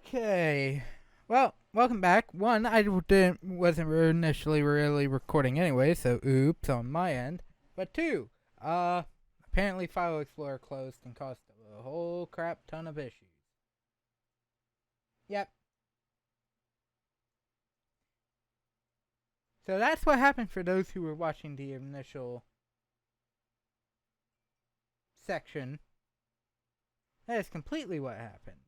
Okay. Well, welcome back. One, wasn't initially really recording anyway, so oops on my end. But two, uh, apparently File Explorer closed and caused a whole crap ton of issues. Yep. So that's what happened for those who were watching the initial section. That is completely what happened.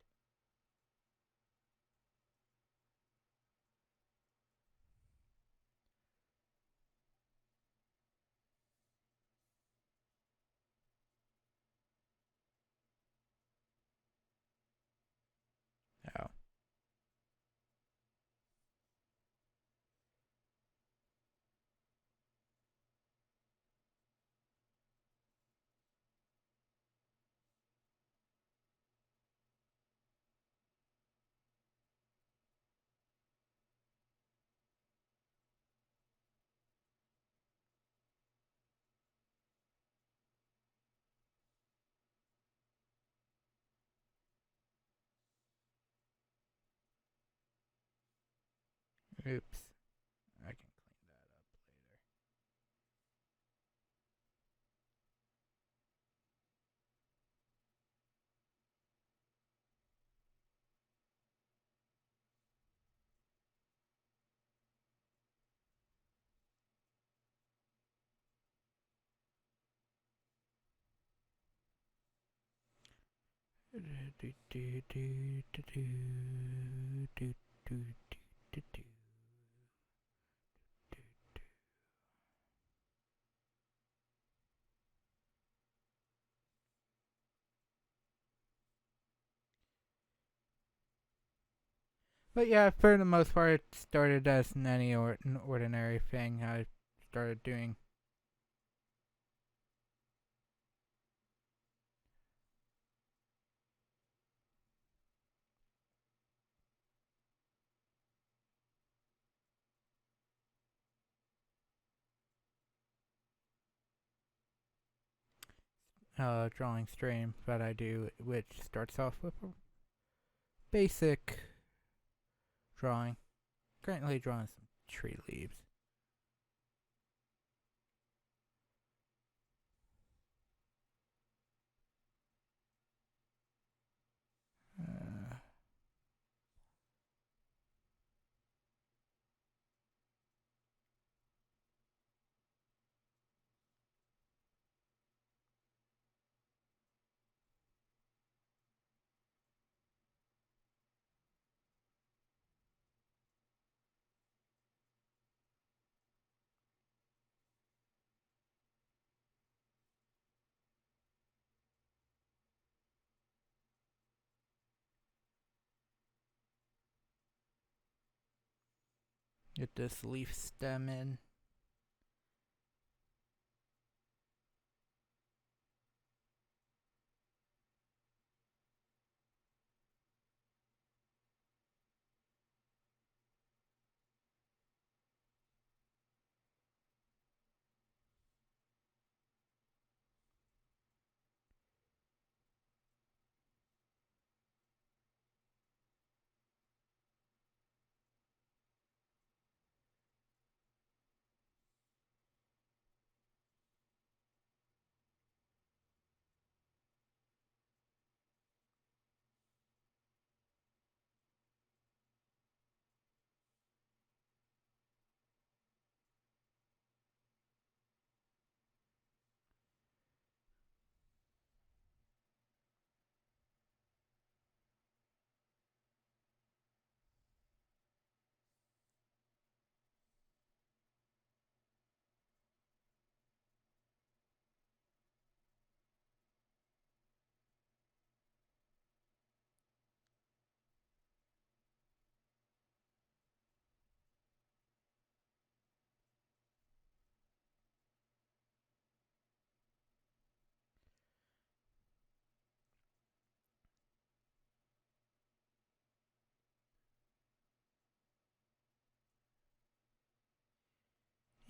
Oh. Oops. I can clean that up later. Do, do, do, do, do, do, do, do, do. But yeah, for the most part, it started as an ordinary thing. I started doing drawing stream that I do, which starts off with a basic drawing. Currently drawing some tree leaves. Uh, get this leaf stem in.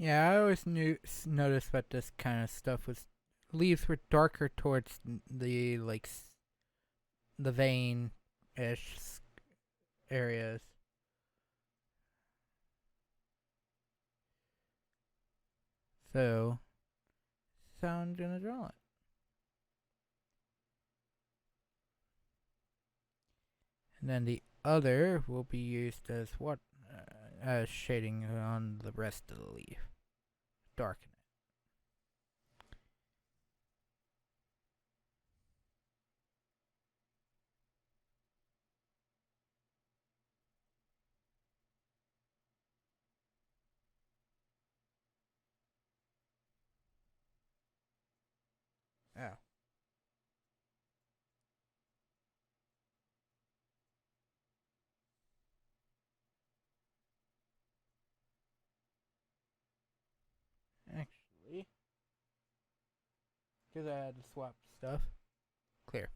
Yeah, I always noticed that this kind of stuff was leaves were darker towards the the vein ish areas. So, I'm gonna draw it. And then the other will be used as what? As shading on the rest of the leaf. Darken it. Oh. Actually, because I had to swap stuff. Clear.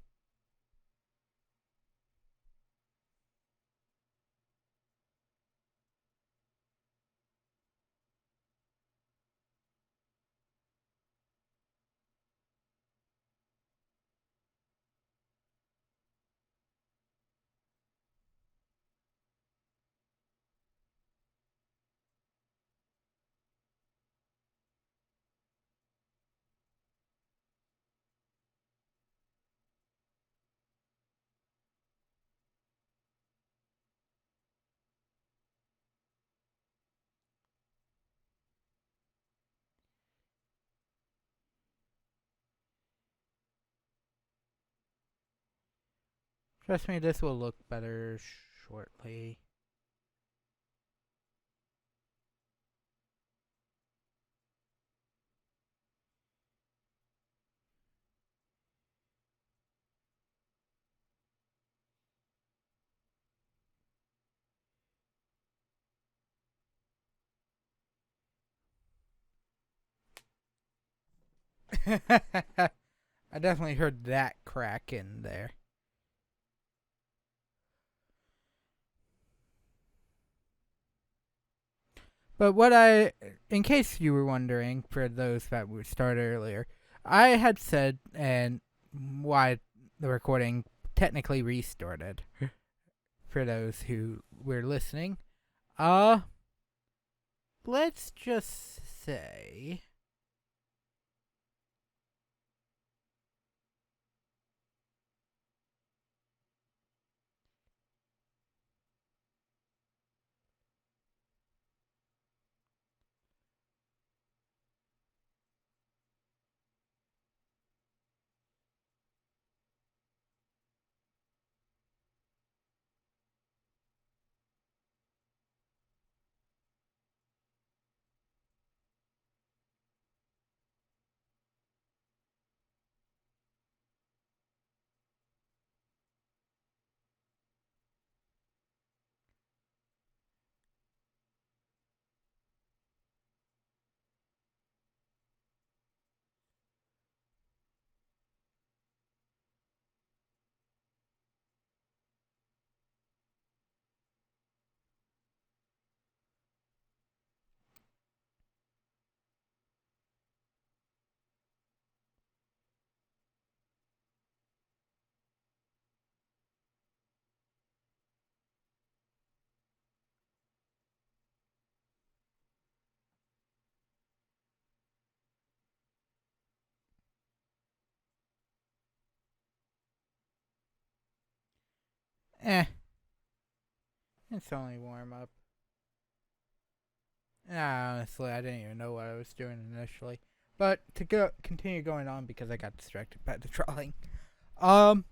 Trust me, this will look better shortly. I definitely heard that crack in there. But in case you were wondering, for those that would start earlier, I had said, and why the recording technically restarted, for those who were listening, uh, let's just say eh, it's only warm up. Honestly, I didn't even know what I was doing initially. But to continue going on because I got distracted by the drawing. Um,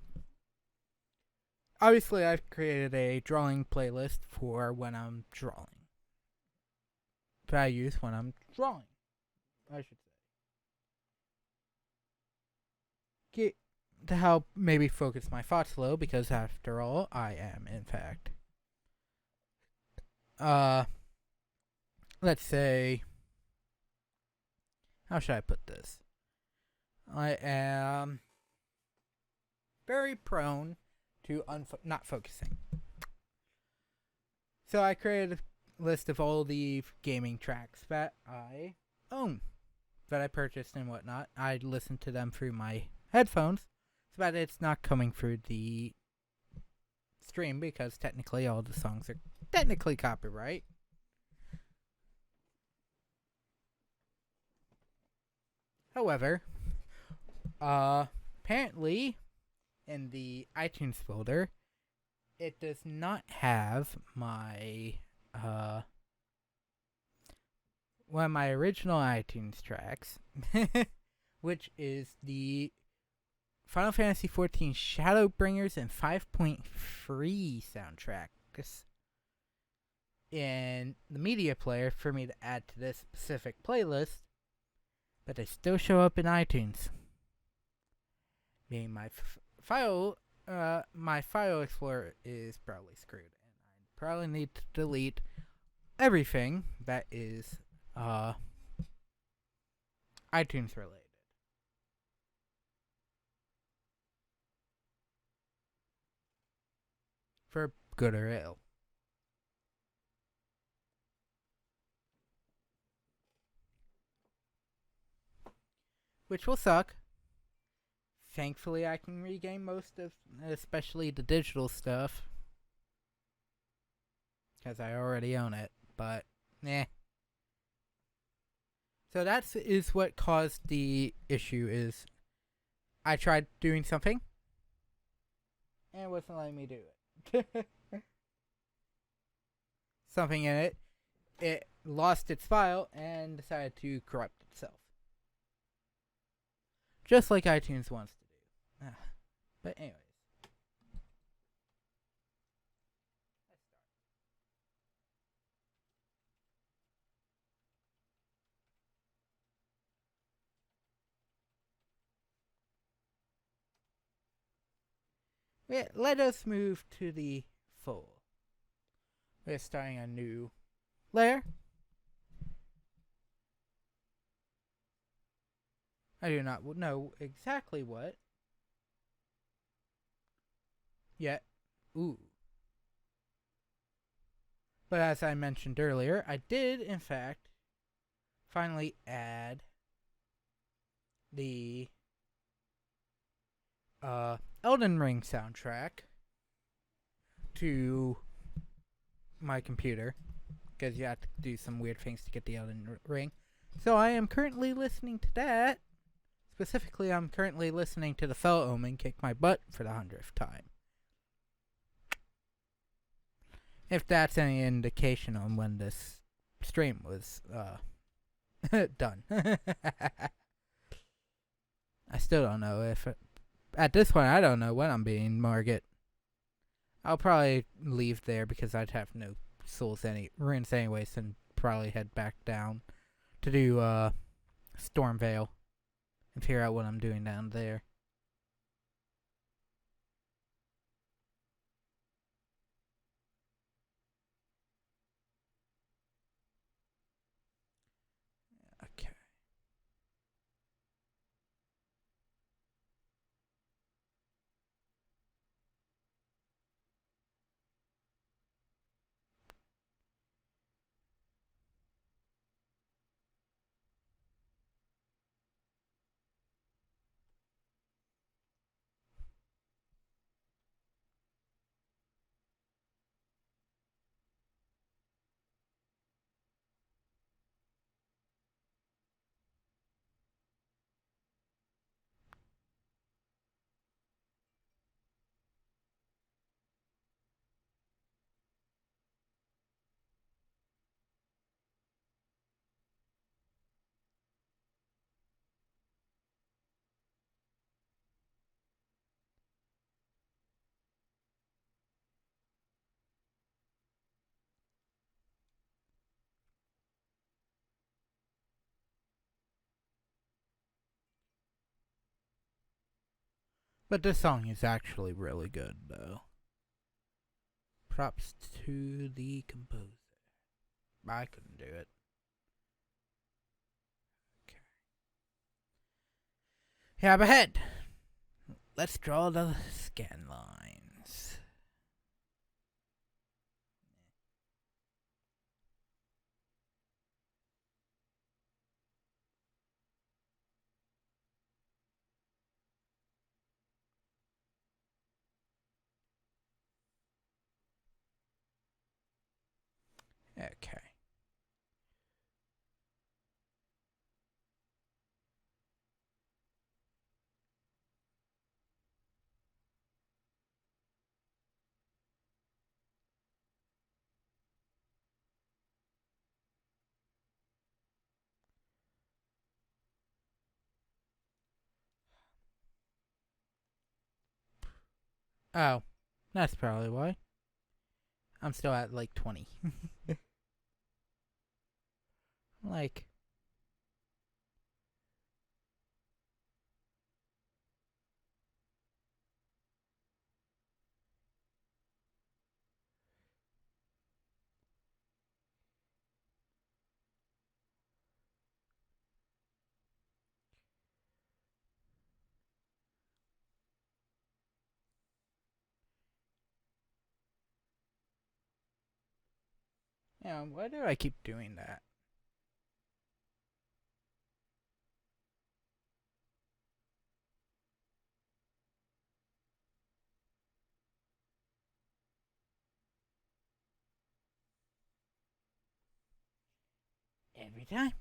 Obviously, I've created a drawing playlist for when I'm drawing. That I use when I'm drawing, I should say. Get to help maybe focus my thoughts a little because after all, I am in fact. Uh, let's say, how should I put this? I am very prone to not focusing. So I created a list of all the gaming tracks that I own, that I purchased and whatnot. I listen to them through my headphones, so that it's not coming through the stream because technically all the songs are technically copyright. However, apparently in the iTunes folder, it does not have my one of my original iTunes tracks, which is the Final Fantasy XIV Shadowbringers and 5.3 soundtrack in the media player for me to add to this specific playlist, but they still show up in iTunes. Meaning my file explorer is probably screwed, and I probably need to delete everything that is iTunes related. For good or ill. Which will suck. Thankfully, I can regain most of, especially the digital stuff, because I already own it, but, eh. So that is what caused the issue, is I tried doing something, and it wasn't letting me do it. Something in it lost its file and decided to corrupt itself. Just like iTunes wants to do. But anyways. Let us move to the full. We're starting a new layer. I do not know exactly what yet. Ooh. But as I mentioned earlier, I did, in fact, finally add the Elden Ring soundtrack to my computer, because you have to do some weird things to get the Elden Ring. So I am currently listening to that. Specifically, I'm currently listening to the Fell Omen kick my butt for the 100th time. If that's any indication on when this stream was done. I still don't know if at this point I don't know when I'm being Margit. I'll probably leave there because I'd have no runes anyways, and probably head back down to do Stormvale and figure out what I'm doing down there. Okay. But this song is actually really good, though. Props to the composer. I couldn't do it. Okay. Yeah, but ahead. Let's draw the scan lines. Okay. Oh, that's probably why. I'm still at like 20. Like, yeah, why do I keep doing that? Every time.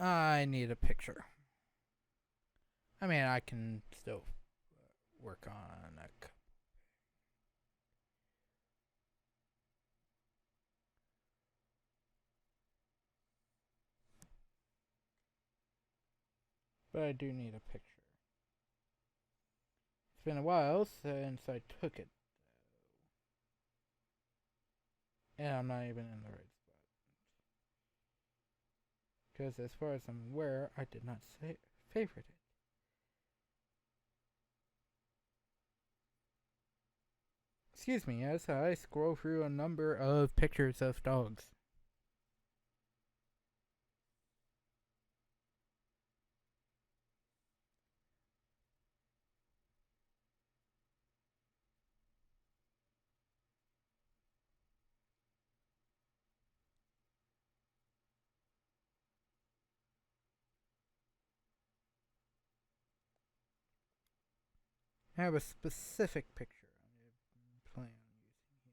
I need a picture. I mean, I can still work on a. But I do need a picture. It's been a while since I took it. And I'm not even in the right spot. Because as far as I'm aware, I did not say favorite it. Excuse me, as I scroll through a number of pictures of dogs. I have a specific picture I plan on using here.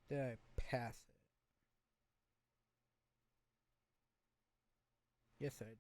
Hang on. Did I pass it? Yes, I did.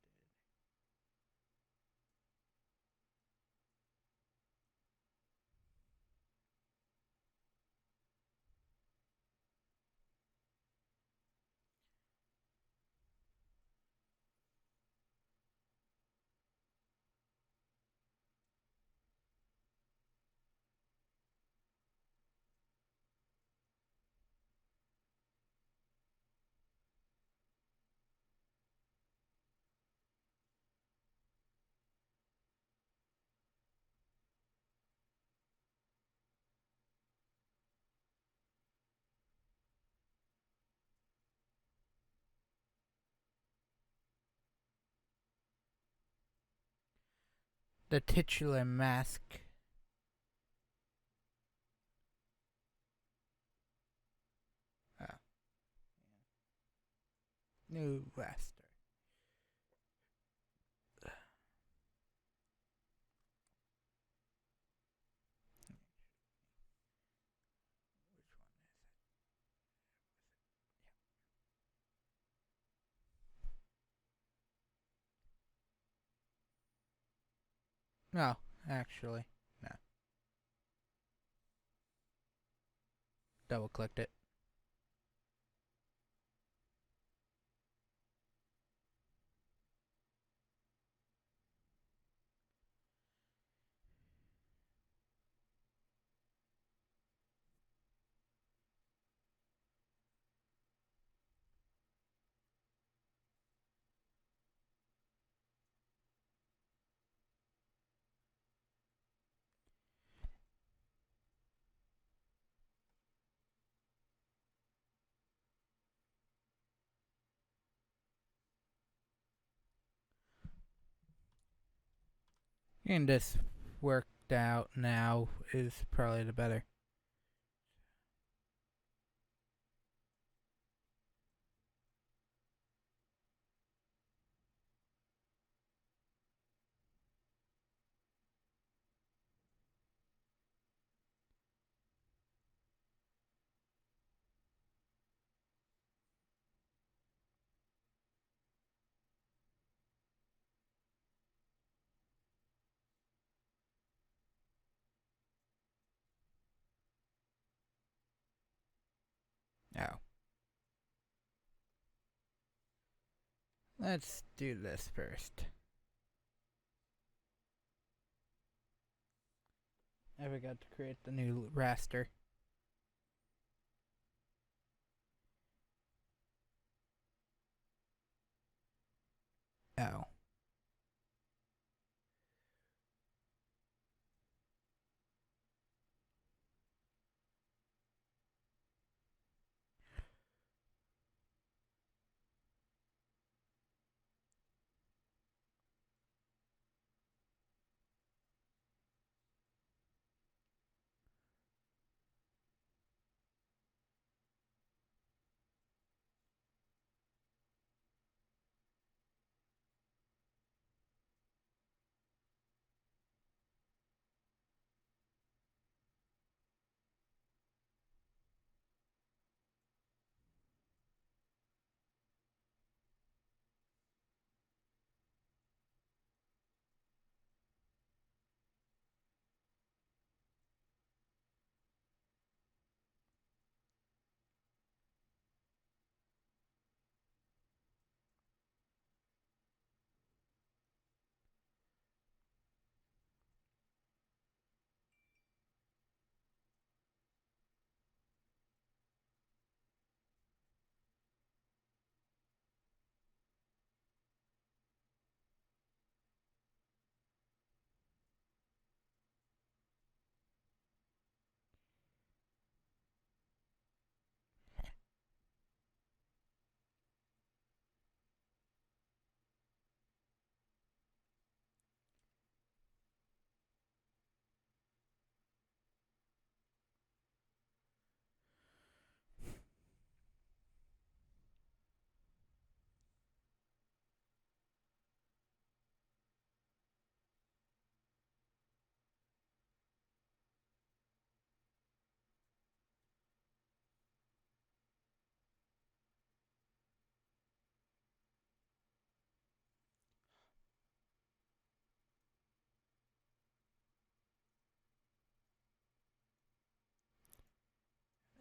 The titular mask. Oh, new raster. No, actually, no. Double clicked it. Getting this worked out now is probably the better. Oh. Let's do this first. I forgot to create the new raster. Oh.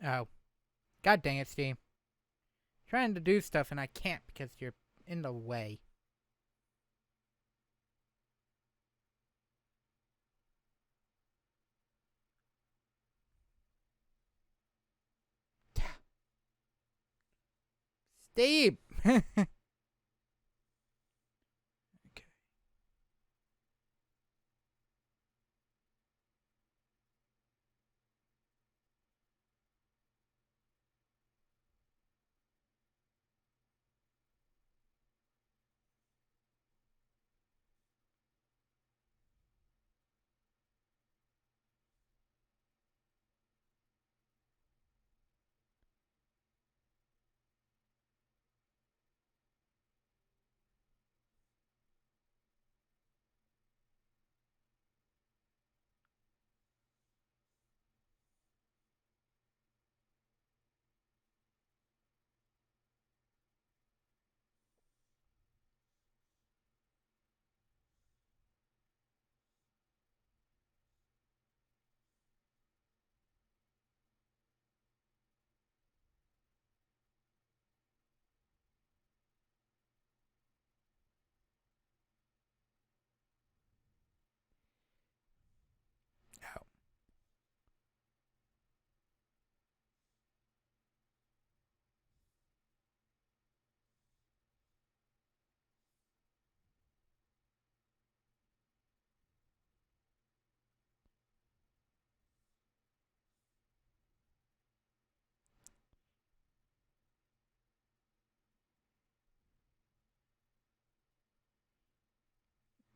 Oh. God dang it, Steam. Trying to do stuff and I can't because you're in the way. Steve! Okay.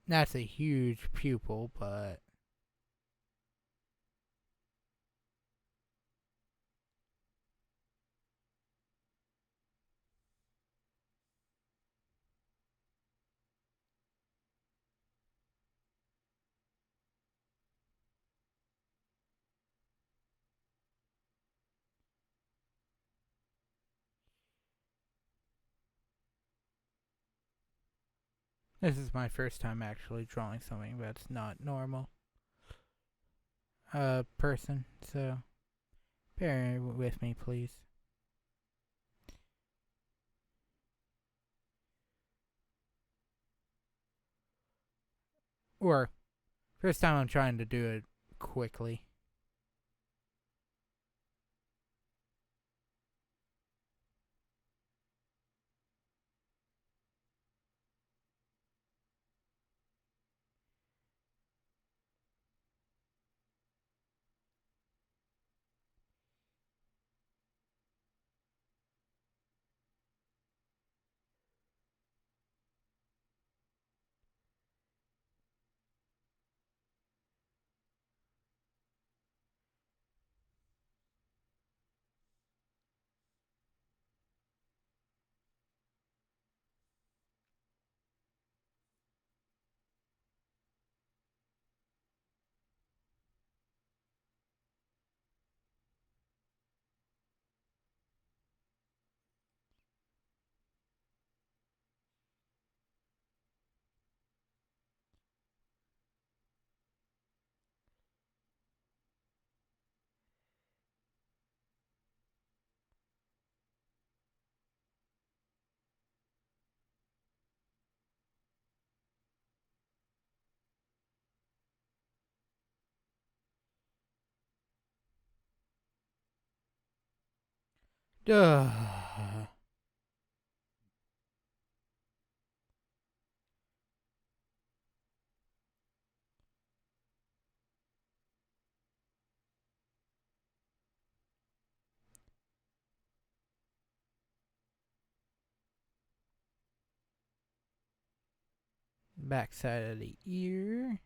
That's a huge pupil, but this is my first time actually drawing something that's not normal. Person, so bear with me, please. Or, first time I'm trying to do it quickly. Duh. Backside of the ear.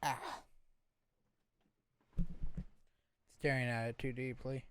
Ah. Staring at it too deeply.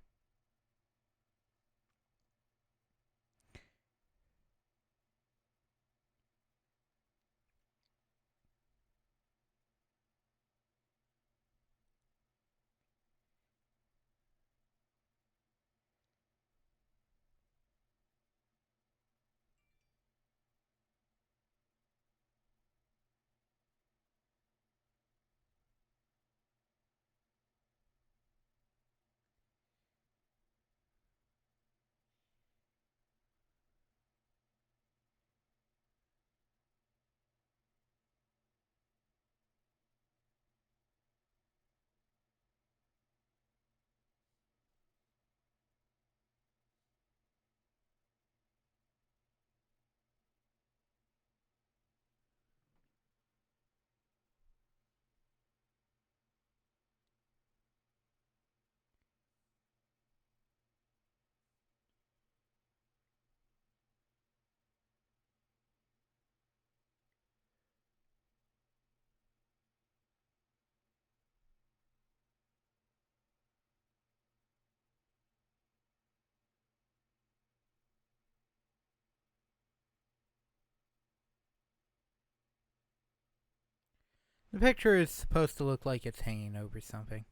The picture is supposed to look like it's hanging over something.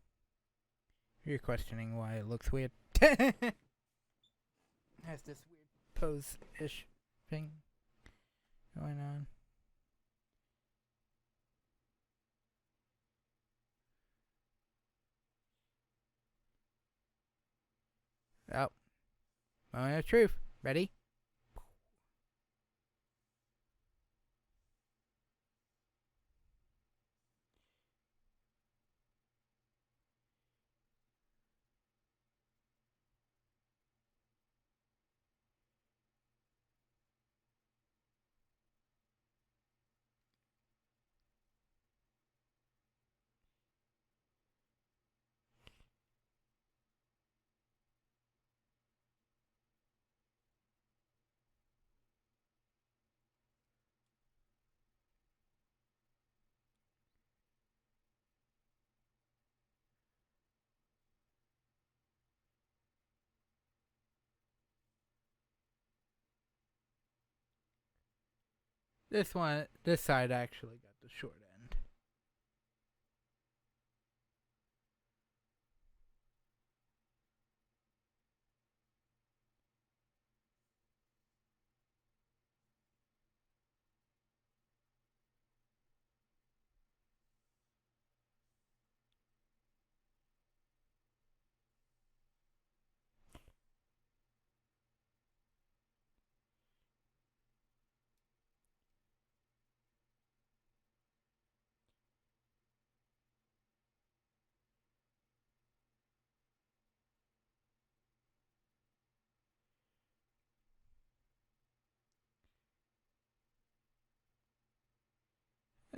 You're questioning why it looks weird. Has this weird pose-ish thing going on. Oh, moment of truth. Ready? This side actually got the short end.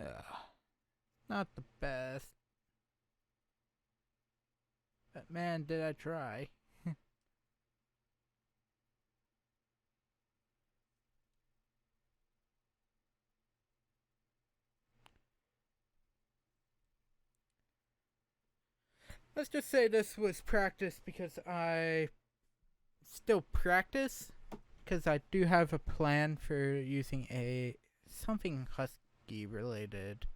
Ugh, not the best. But man, did I try. Let's just say this was practice because I still practice because I do have a plan for using a something husky related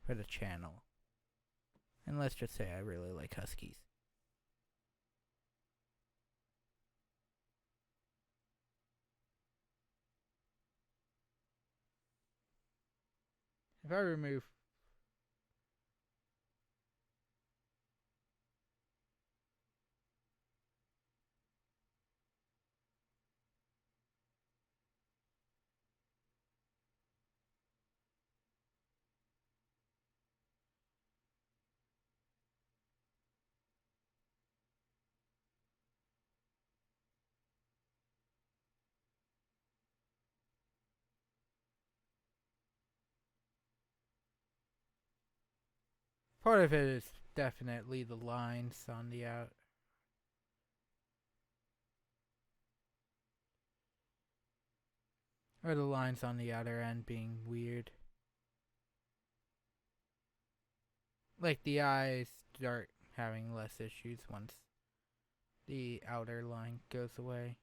for the channel. And let's just say I really like huskies. If I remove part of it is definitely the lines on the out. Or the lines on the outer end being weird. Like the eyes start having less issues once the outer line goes away.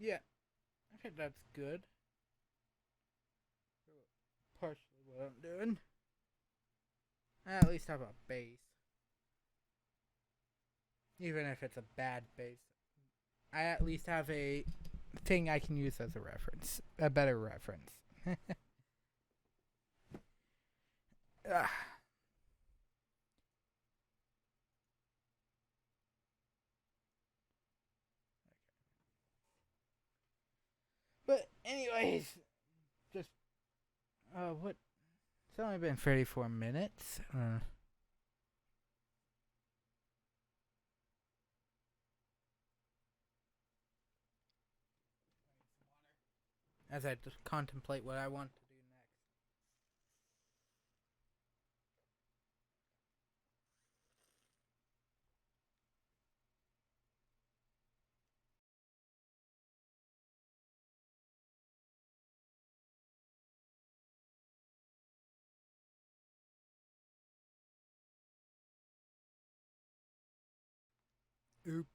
Yeah, I think that's good. Partially what I'm doing. I at least have a base. Even if it's a bad base. I at least have a thing I can use as a reference. A better reference. Ah. But anyways, just what? It's only been 34 minutes. As I just contemplate what I want to do next. Oops.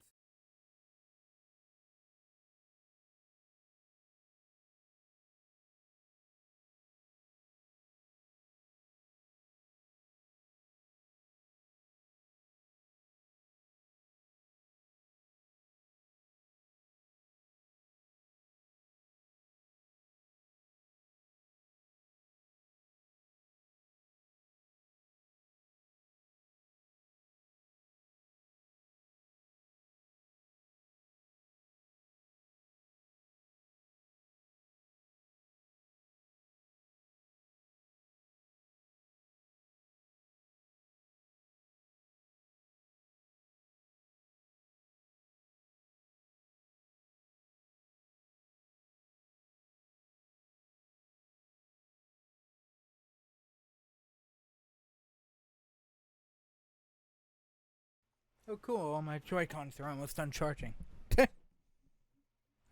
Oh, cool. All my Joy-Cons are almost done charging. I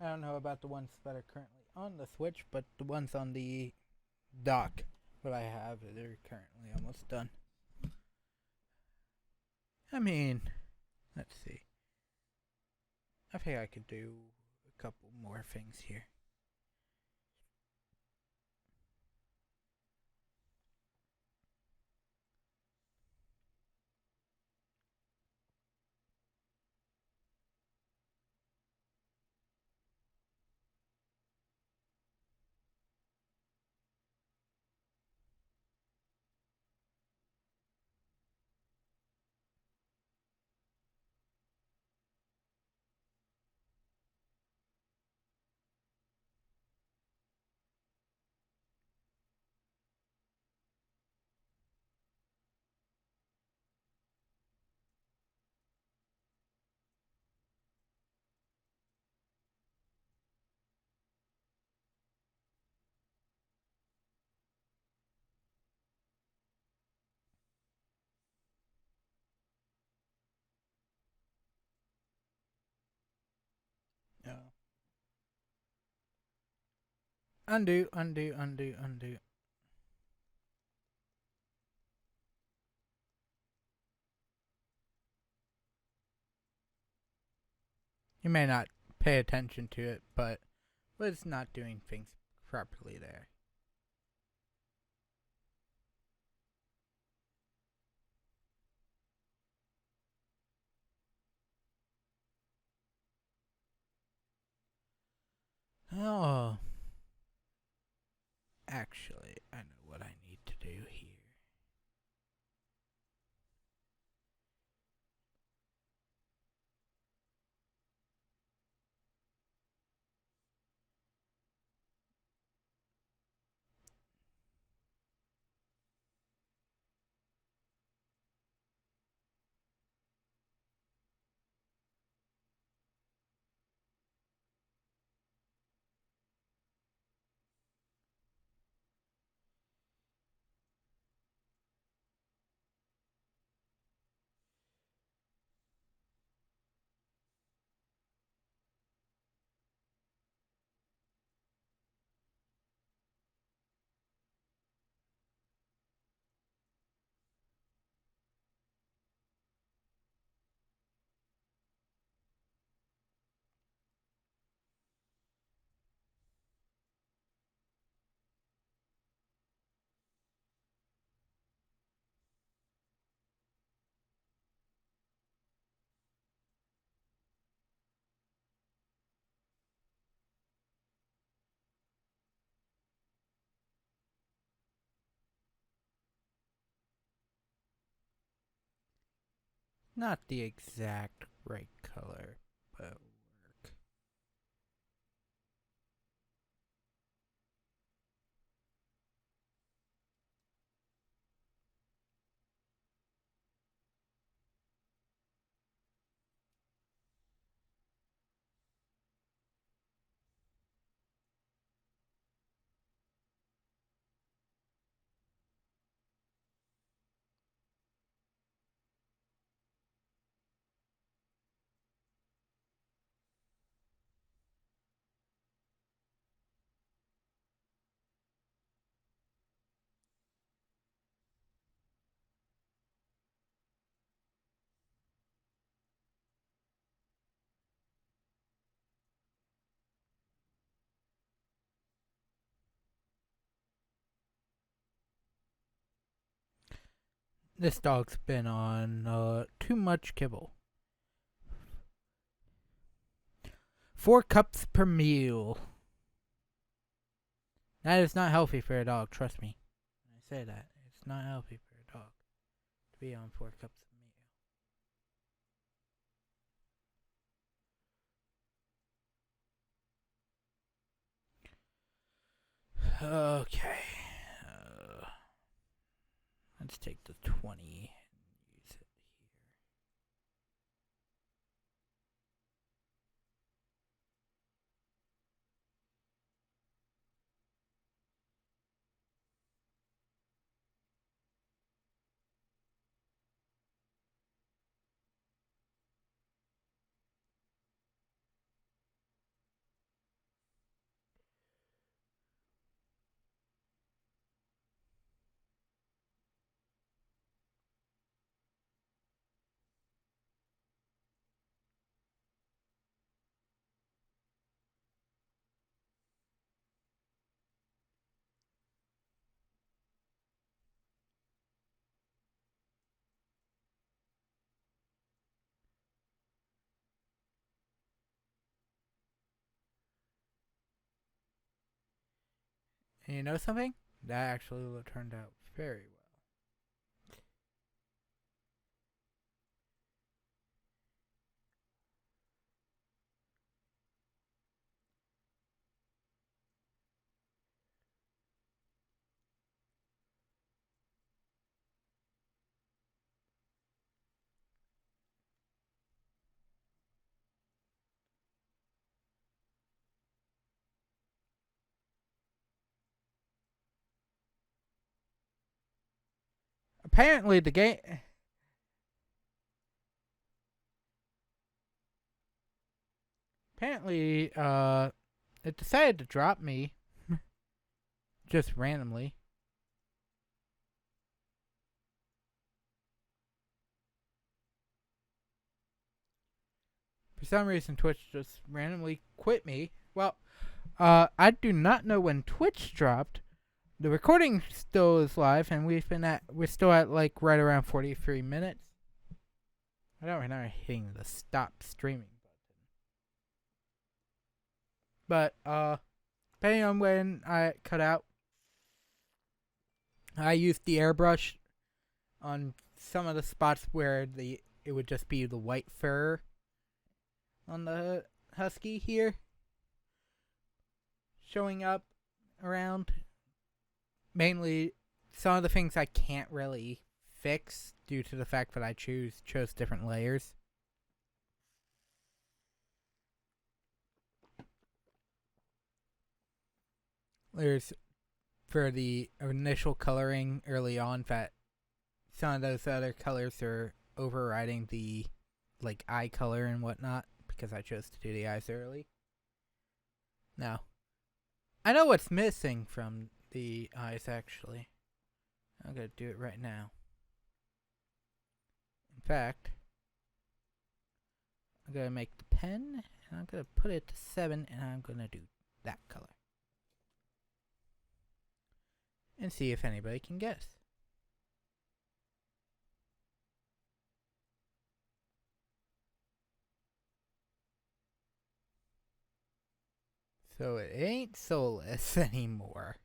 don't know about the ones that are currently on the Switch, but the ones on the dock that I have, they're currently almost done. I mean, let's see. I think I could do a couple more things here. No. Undo, undo, undo, undo. You may not pay attention to it, but was not doing things properly there. Oh. Actually, I know what I need to do here. Not the exact right color, but work. This dog's been on too much kibble. 4 cups per meal. That is not healthy for a dog, trust me. I say that. It's not healthy for a dog to be on 4 cups of meal. Okay. Uh, let's take the 20 and use it here. And you know something? That actually turned out very well. Apparently, the game. Apparently, it decided to drop me just randomly. For some reason, Twitch just randomly quit me. Well, I do not know when Twitch dropped. The recording still is live, and we're still at like right around 43 minutes. I don't remember hitting the stop streaming button. But depending on when I cut out, I used the airbrush on some of the spots where it would just be the white fur on the husky here showing up around. Mainly some of the things I can't really fix due to the fact that I chose different layers. There's for the initial coloring early on that some of those other colors are overriding the like eye color and whatnot because I chose to do the eyes early. Now, I know what's missing from the eyes actually. I'm gonna do it right now. In fact, I'm gonna make the pen and I'm gonna put it to 7 and I'm gonna do that color. And see if anybody can guess. So it ain't soulless anymore.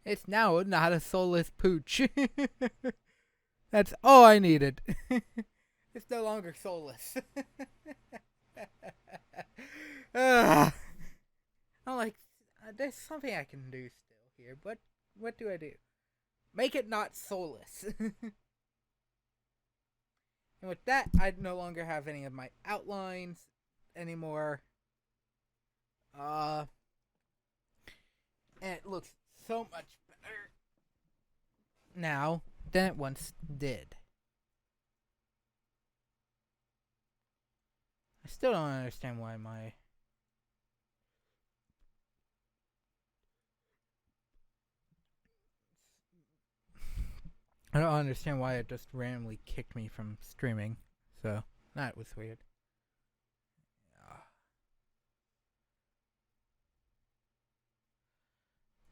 It's now not a soulless pooch. That's all I needed. It's no longer soulless. I'm like, there's something I can do still here. What do I do? Make it not soulless. And with that, I no longer have any of my outlines anymore. And it looks so much better now than it once did. I still don't understand why I don't understand why it just randomly kicked me from streaming. So, that was weird.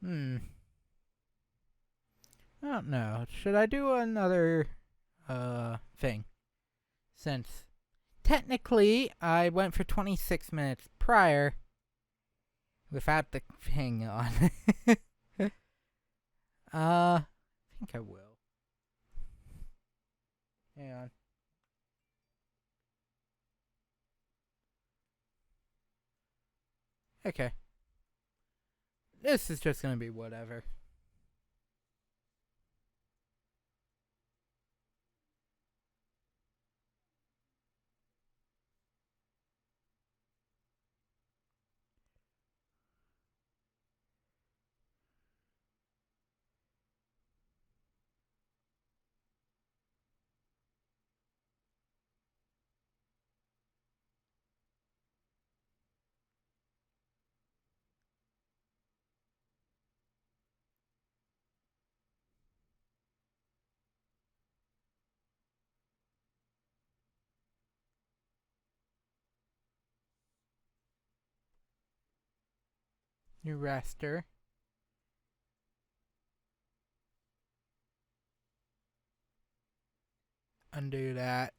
Hmm. I don't know. Should I do another thing? Since technically I went for 26 minutes prior without the thing on. I think I will. Hang on. Okay. This is just gonna be whatever. New raster. Undo that.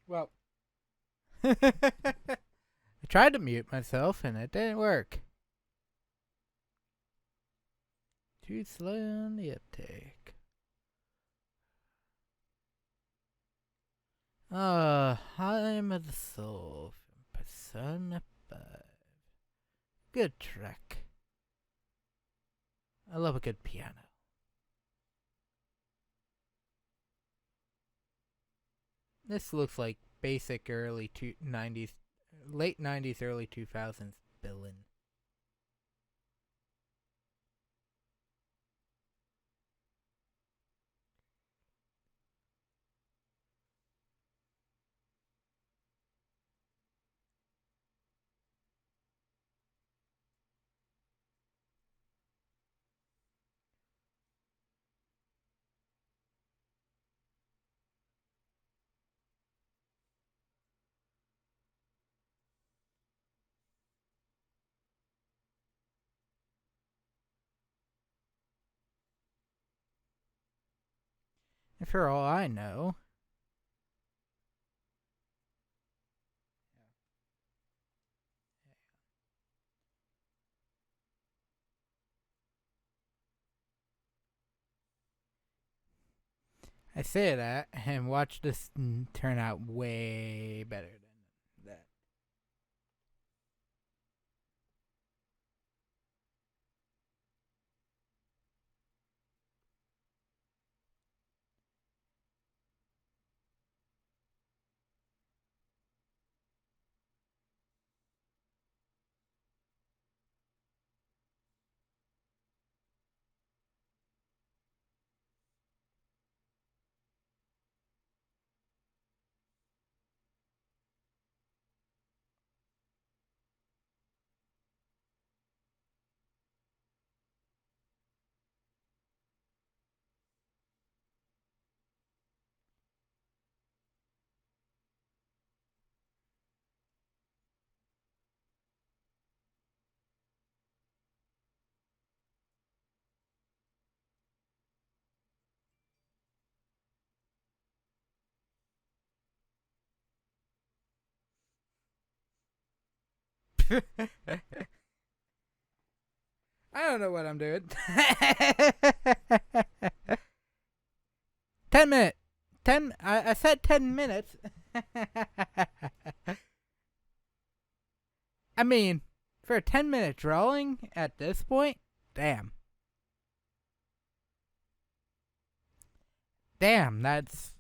Well, I tried to mute myself and it didn't work. Too slow on the uptake. Heim of the Soul from Persona 5. Good track. I love a good piano. This looks like basic early 90s, late 90s, early 2000s villain. And for all I know, I say that and watch this turn out way better than that. I don't know what I'm doing. 10 minutes. I said 10 minutes. I mean, for a 10-minute drawing at this point, damn. Damn, that's.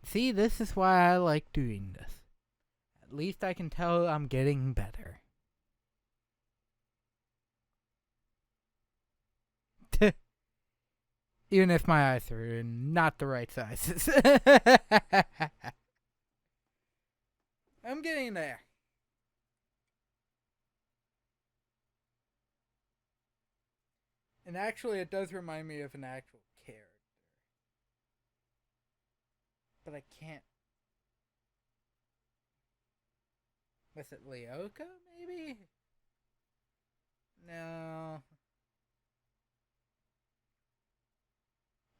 See, this is why I like doing this. At least I can tell I'm getting better. Even if my eyes are not the right sizes. I'm getting there. And actually, it does remind me of an actual character. But I can't. Was it Leoka, maybe? No.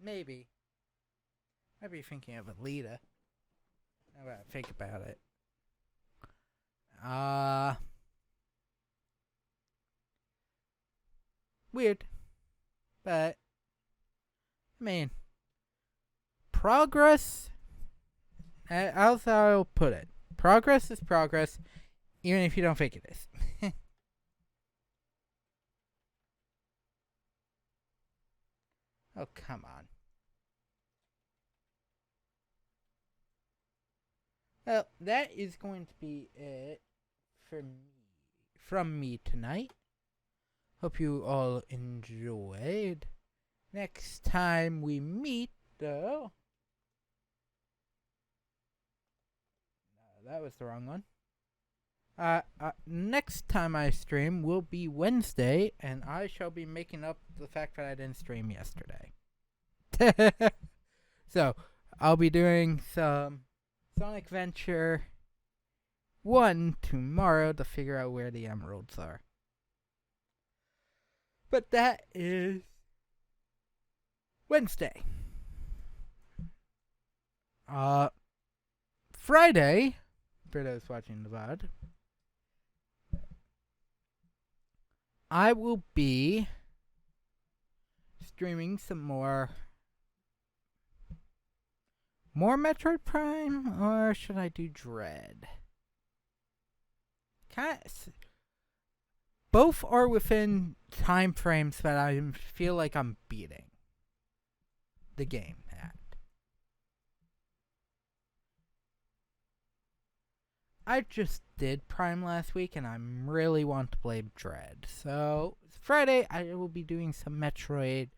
Maybe. Might be thinking of Alita. Now that I think about it. Weird. But, I mean, progress, how's I'll put it? Progress is progress, even if you don't think it is. Oh, come on. Well, that is going to be it for me, from me tonight. Hope you all enjoyed. Next time we meet, though. No, that was the wrong one. Next time I stream will be Wednesday, and I shall be making up the fact that I didn't stream yesterday. So, I'll be doing some Sonic Venture 1 tomorrow to figure out where the emeralds are. But that is Wednesday. Friday, for those watching the VOD, I will be streaming some more Metroid Prime, or should I do Dread? Both are within time frames that I feel like I'm beating the game at. I just did Prime last week, and I really want to play Dread. So, Friday, I will be doing some Metroid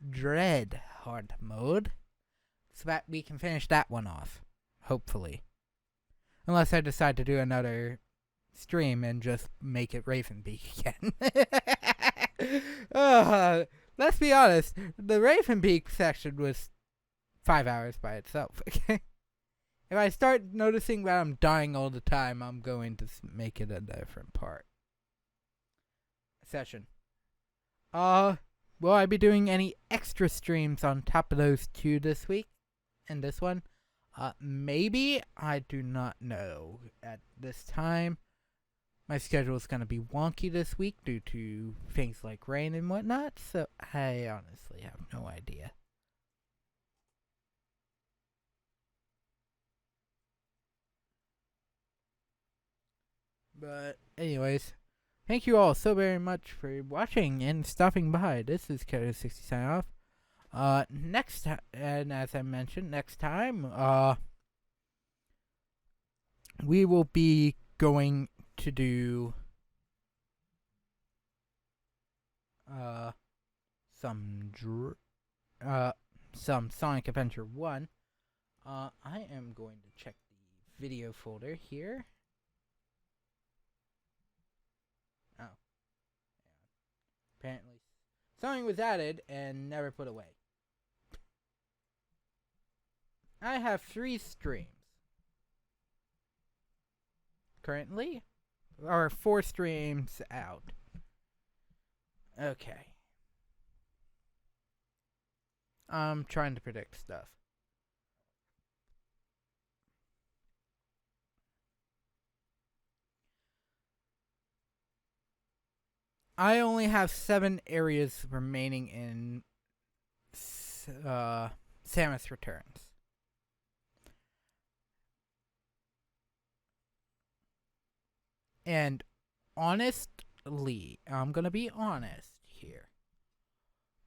Dread hard mode, so that we can finish that one off, hopefully. Unless I decide to do another stream and just make it Ravenpeak again. Let's be honest, the Ravenpeak section was 5 hours by itself, okay? If I start noticing that I'm dying all the time, I'm going to make it a different session. Will I be doing any extra streams on top of those two this week and this one? Maybe. I do not know at this time. My schedule is going to be wonky this week due to things like rain and whatnot, so I honestly have no idea. But anyways, thank you all so very much for watching and stopping by. This is Keto60 signing off. Next time, and as I mentioned, next time, we will be going to do some Sonic Adventure 1. I am going to check the video folder here. Oh. Apparently something was added and never put away. I have 3 streams currently, or 4 streams out. Okay. I'm trying to predict stuff. I only have 7 areas remaining in Samus Returns. And honestly, I'm gonna be honest here.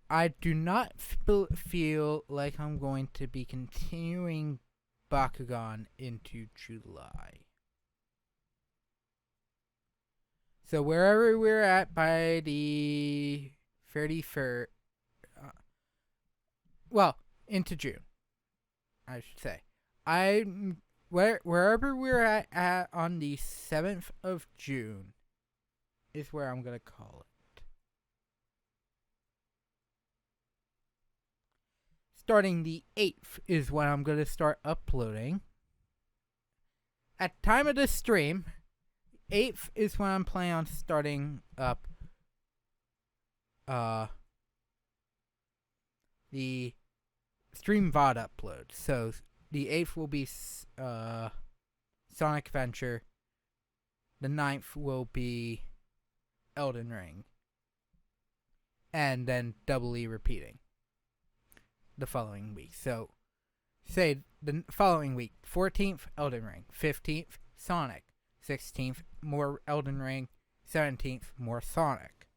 I do not feel like I'm going to be continuing Bakugan into July. So wherever we're at by the 31st, into June, I should say. Wherever we're at on the 7th of June is where I'm going to call it. Starting the 8th is when I'm going to start uploading. At time of this stream, 8th is when I'm planning on starting up the stream VOD upload. So the 8th will be Sonic Adventure. The 9th will be Elden Ring. And then doubly repeating the following week. So say the following week, 14th Elden Ring, 15th Sonic, 16th, more Elden Ring. 17th, more Sonic.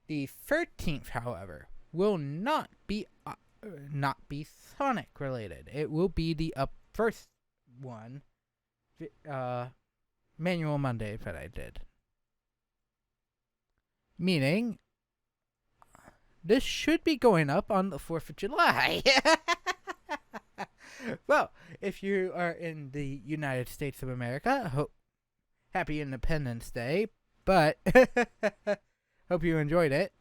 The 13th, however, will not be Sonic related. It will be the first one, Manual Monday that I did. Meaning, this should be going up on the 4th of July. Well, if you are in the United States of America, happy Independence Day, but hope you enjoyed it.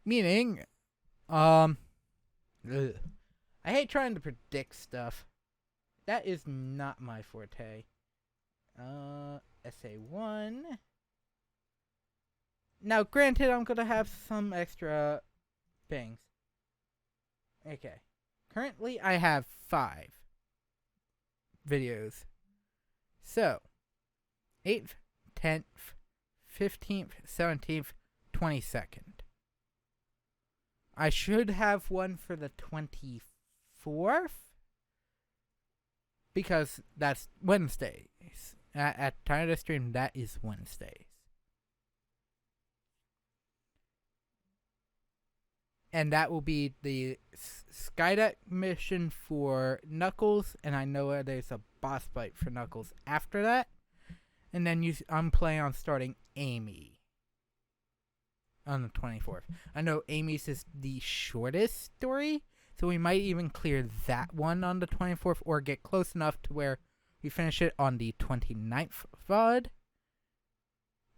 Meaning, I hate trying to predict stuff. That is not my forte. SA1. Now, granted, I'm gonna have some extra things. Okay. Currently, I have 5 videos. So, 8th, 10th, 15th, 17th, 22nd. I should have one for the 24th. Because that's Wednesdays. At the time of the stream, that is Wednesdays. And that will be the Skydeck mission for Knuckles. And I know there's a boss fight for Knuckles after that. And then I'm planning on starting Amy on the 24th. I know Amy's is the shortest story. So we might even clear that one on the 24th or get close enough to where we finish it on the 29th VOD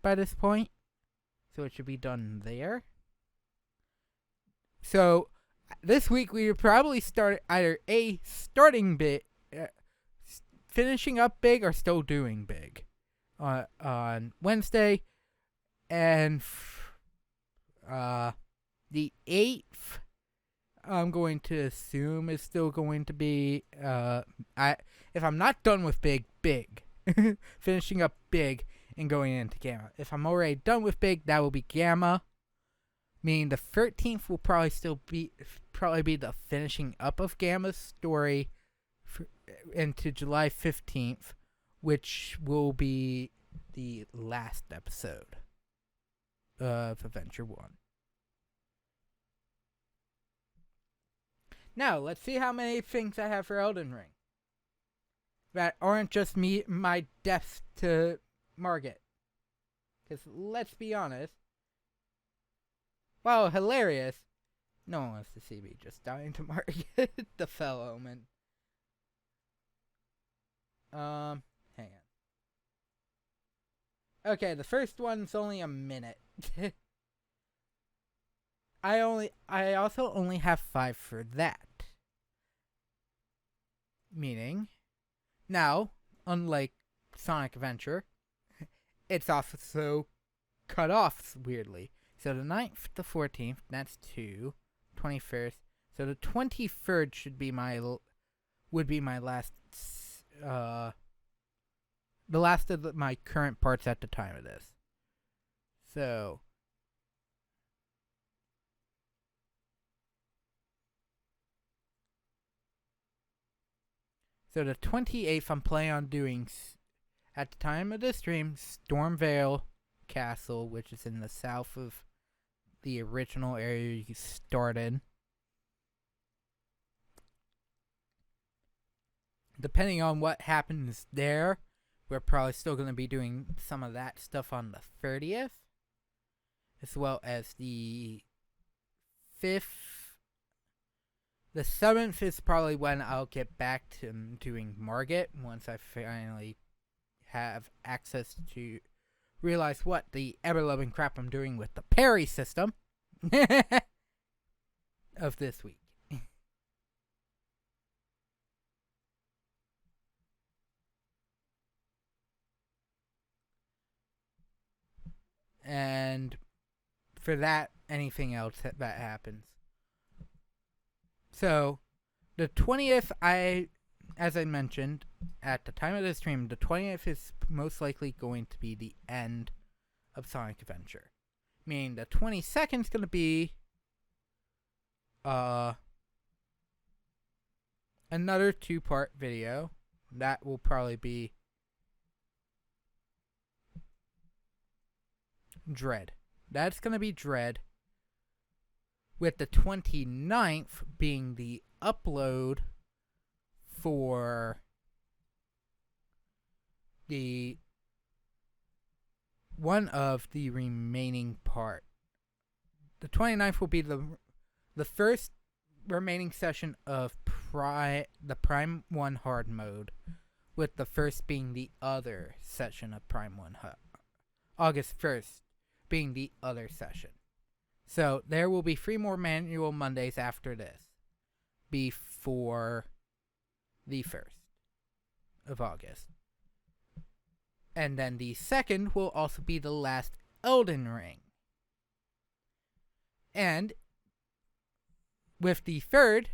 by this point. So it should be done there. So this week we would probably start either starting big, finishing up big, or still doing big on Wednesday. And the 8th, I'm going to assume is still going to be, if I'm not done with big, finishing up big and going into Gamma. If I'm already done with big, that will be Gamma. Meaning the 13th will probably be the finishing up of Gamma's story into July 15th, which will be the last episode of Adventure 1. Now, let's see how many things I have for Elden Ring that aren't just my deaths to Margit. Because let's be honest, while hilarious, no one wants to see me just dying to Margit, the fell omen. Hang on. Okay, the first one's only a minute. I also only have 5 for that. Meaning, now, unlike Sonic Adventure, it's also cut off weirdly. So the 9th, the 14th, that's 2. 21st. So the 23rd would be my last, the last of my current parts at the time of this. So the 28th, I'm planning on doing, at the time of this stream, Stormvale Castle, which is in the south of the original area you started. Depending on what happens there, we're probably still going to be doing some of that stuff on the 30th. As well as the 5th. The 7th is probably when I'll get back to doing Margit once I finally have access to realize what the ever-loving crap I'm doing with the parry system of this week. And for that, anything else that happens. So, the 20th, as I mentioned, at the time of the stream, the 20th is most likely going to be the end of Sonic Adventure. Meaning the 22nd is going to be another 2-part video. That will probably be Dread. That's going to be Dread, with the 29th being the upload for the one of the remaining part. The 29th will be the first remaining session of the Prime 1 hard mode, with the first being the other session of Prime 1 August 1st being the other session. So there will be 3 more manual Mondays after this, before the 1st of August. And then the 2nd will also be the last Elden Ring. And with the 3rd,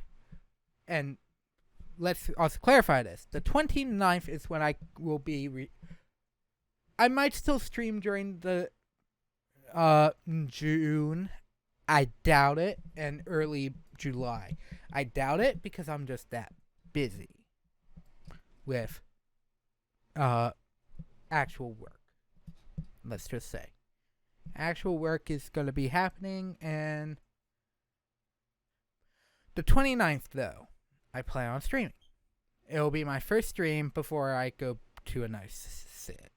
and let's also clarify this, the 29th is when I will be I might still stream during the June. I doubt it. And early July. I doubt it because I'm just that busy with actual work. Let's just say. Actual work is going to be happening, and the 29th, though, I plan on streaming. It will be my first stream before I go to a nice sit.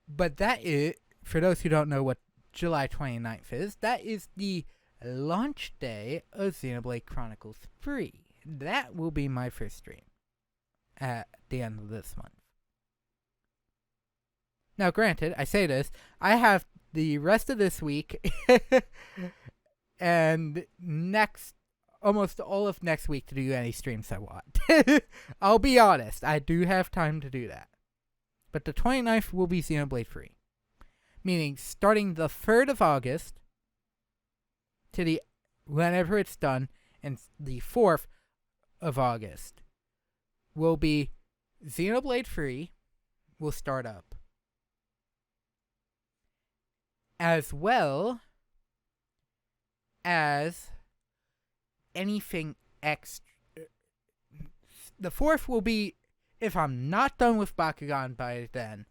But that is, for those who don't know what July 29th is, that is the launch day of Xenoblade Chronicles 3. That will be my first stream at the end of this month. Now, granted, I say this, I have the rest of this week and almost all of next week to do any streams I want. I'll be honest, I do have time to do that. But the 29th will be Xenoblade 3. Meaning, starting the 3rd of August to whenever it's done, and the 4th of August will be Xenoblade 3 will start up. As well as anything extra. The 4th will be, if I'm not done with Bakugan by then,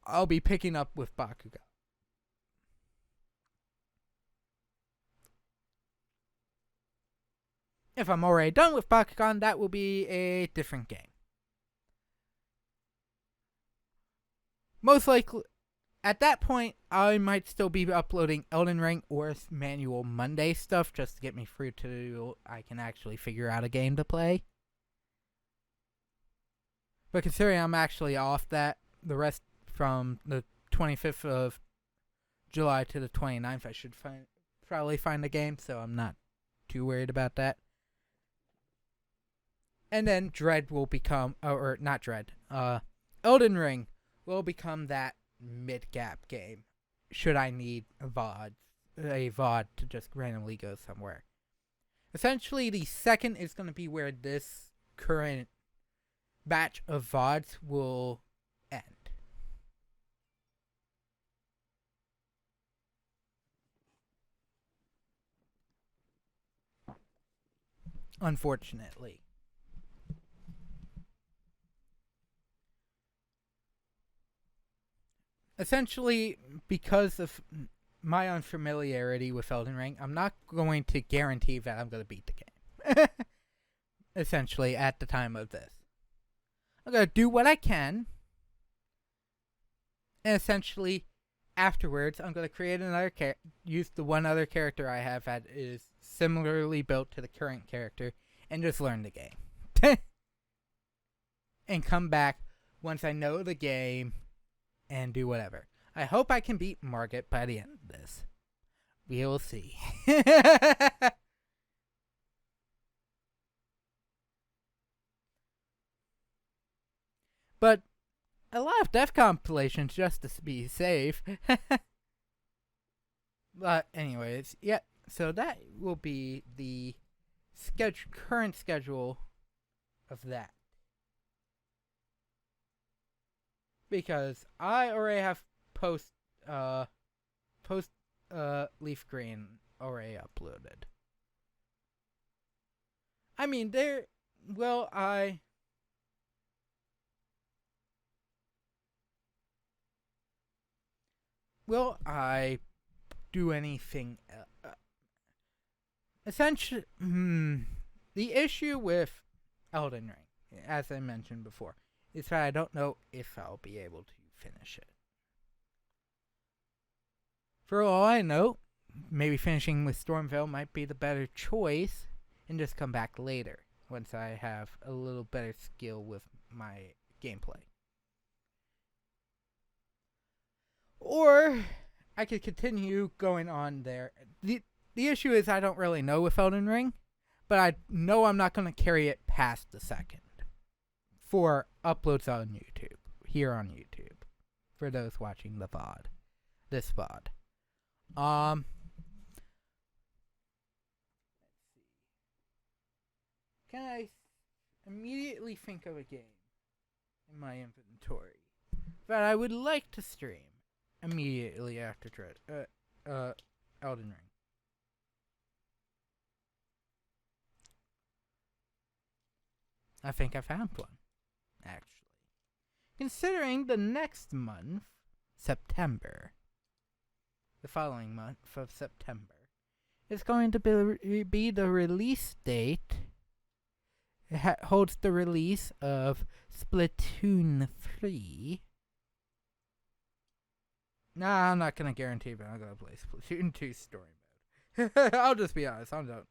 I'll be picking up with Bakugan. If I'm already done with Bakugan, that will be a different game. Most likely, at that point, I might still be uploading Elden Ring or Manual Monday stuff just to get me through to I can actually figure out a game to play. But considering I'm actually off the rest from the 25th of July to the 29th, I should probably find a game, so I'm not too worried about that. And then Dread will become, or not Dread, Elden Ring will become that mid-gap game, should I need a VOD to just randomly go somewhere. Essentially, the 2nd is going to be where this current batch of VODs will end. Unfortunately. Essentially, because of my unfamiliarity with Elden Ring, I'm not going to guarantee that I'm going to beat the game. Essentially, at the time of this. I'm going to do what I can. And essentially, afterwards, I'm going to create another use the one other character I have that is similarly built to the current character, and just learn the game. And come back once I know the game and do whatever. I hope I can beat Margit by the end of this. We will see. But a lot of death compilations just to be safe. But anyways, yeah. So that will be the current schedule of that. Because I already have post Leaf Green already uploaded. I mean, there. Well, I do anything. Essentially, the issue with Elden Ring, as I mentioned before, is that I don't know if I'll be able to finish it. For all I know, maybe finishing with Stormveil might be the better choice, and just come back later once I have a little better skill with my gameplay. Or I could continue going on there. The issue is I don't really know with Elden Ring, but I know I'm not going to carry it past the second for uploads on YouTube, here on YouTube, for those watching the VOD, this VOD. Can I immediately think of a game in my inventory that I would like to stream immediately after Elden Ring? I think I found one, actually. Considering the next month, September, the following month of September, is going to be the release date. It holds the release of Splatoon 3. Nah, I'm not going to guarantee, but I'm going to play Splatoon 2 story mode. I'll just be honest, I don't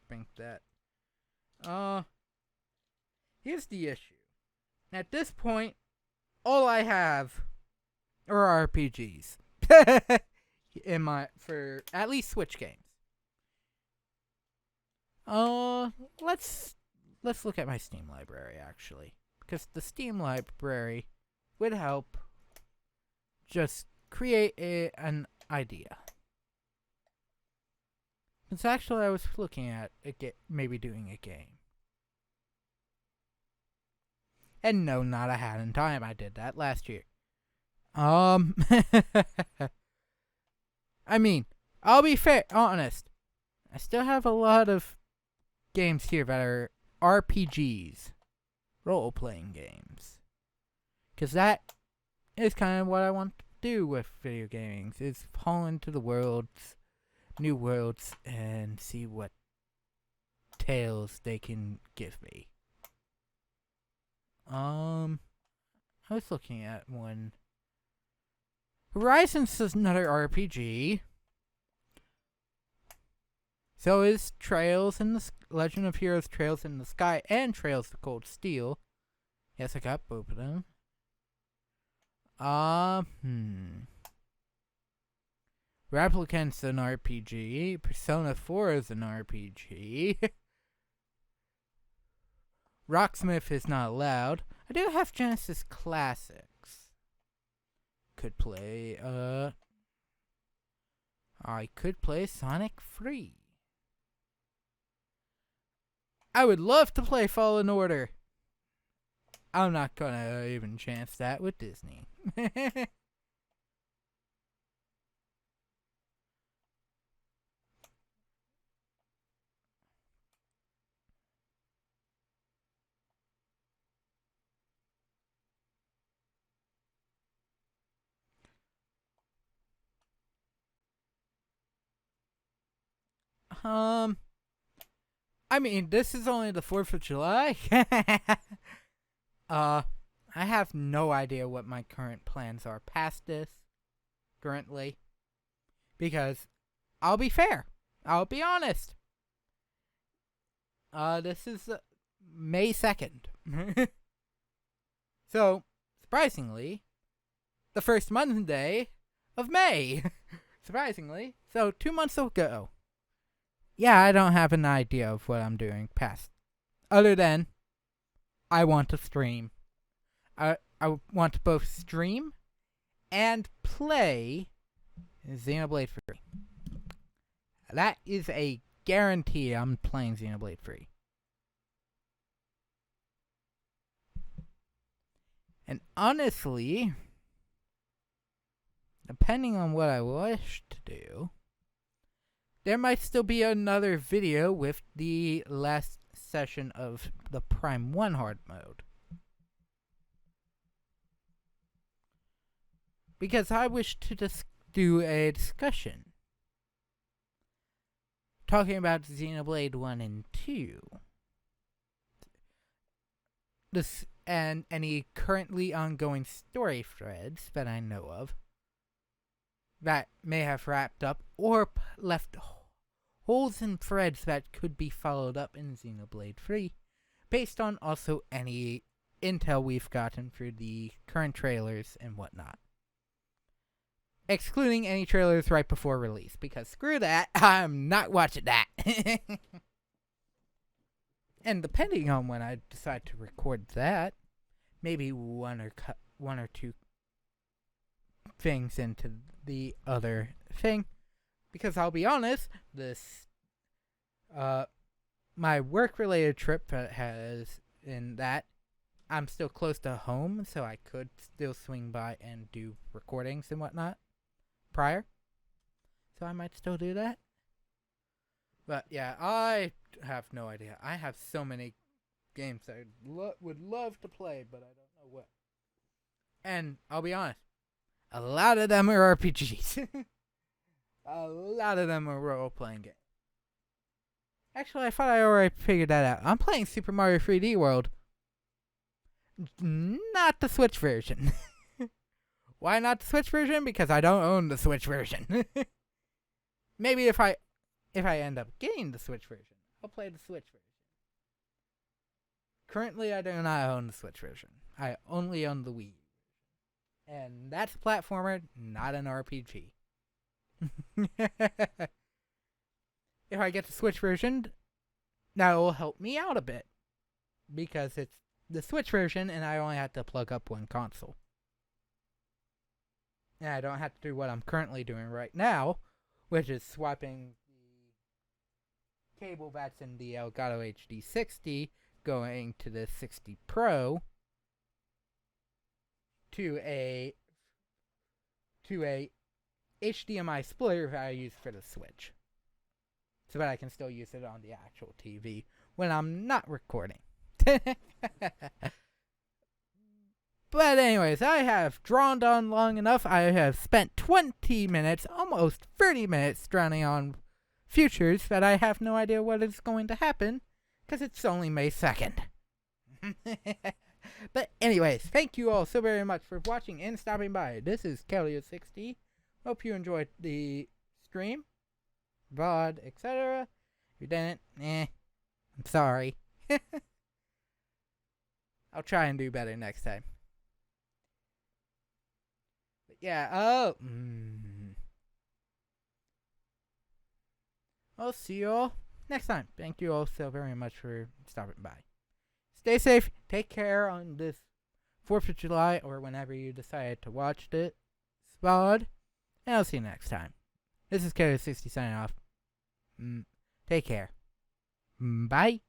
think that. Here's the issue. At this point, all I have are RPGs. For at least Switch games. Let's look at my Steam library, actually, because the Steam library would help just create an idea. Because actually, I was looking at maybe doing a game. And no, not a hat in time. I did that last year. I mean, I'll be honest. I still have a lot of games here that are RPGs, role-playing games. Because that is kind of what I want to do with video gaming, is fall into the new worlds, and see what tales they can give me. I was looking at one. Horizons is another RPG. So is Legend of Heroes Trails in the Sky and Trails of Cold Steel. Yes, I got both of them. Replicant's an RPG. Persona 4 is an RPG. Rocksmith is not allowed. I do have Genesis Classics. Could play, I could play Sonic 3. I would love to play Fallen Order. I'm not gonna even chance that with Disney. I mean, this is only the 4th of July. I have no idea what my current plans are past this, currently. Because, I'll be fair. I'll be honest. This is May 2nd. So, surprisingly, the first Monday of May. Surprisingly. So, 2 months ago. Yeah, I don't have an idea of what I'm doing past. Other than, I want to stream. I want to both stream and play Xenoblade 3. That is a guarantee I'm playing Xenoblade 3. And honestly, depending on what I wish to do, there might still be another video with the last session of the Prime 1 hard mode. Because I wish to do a discussion talking about Xenoblade 1 and 2. This and any currently ongoing story threads that I know of that may have wrapped up or left holes in threads that could be followed up in Xenoblade 3, based on also any intel we've gotten through the current trailers and whatnot. Excluding any trailers right before release, because screw that, I'm not watching that. And depending on when I decide to record that, maybe one or two things into the other thing. Because I'll be honest, this my work-related trip that has in that I'm still close to home, so I could still swing by and do recordings and whatnot prior. So I might still do that. But yeah, I have no idea. I have so many games that I would love to play, but I don't know what. And I'll be honest, a lot of them are RPGs. A lot of them are role-playing games. Actually, I thought I already figured that out. I'm playing Super Mario 3D World. Not the Switch version. Why not the Switch version? Because I don't own the Switch version. Maybe if I end up getting the Switch version, I'll play the Switch version. Currently, I do not own the Switch version. I only own the Wii. And that's a platformer, not an RPG. If I get the Switch version, that will help me out a bit. Because it's the Switch version and I only have to plug up one console. And I don't have to do what I'm currently doing right now, which is swapping the cable that's in the Elgato HD 60 going to the 60 Pro to a HDMI splitter that I use for the Switch. So that I can still use it on the actual TV when I'm not recording. But anyways, I have drawn on long enough. I have spent 20 minutes, almost 30 minutes, droning on futures that I have no idea what is going to happen, because it's only May 2nd. But anyways, thank you all so very much for watching and stopping by. This is Kelly60. Hope you enjoyed the stream, VOD, etc. If you didn't, I'm sorry. I'll try and do better next time. But yeah, I'll see you all next time. Thank you all so very much for stopping by. Stay safe, take care on this 4th of July or whenever you decide to watch it. VOD, and I'll see you next time. This is Kelly60 signing off. Take care. Bye.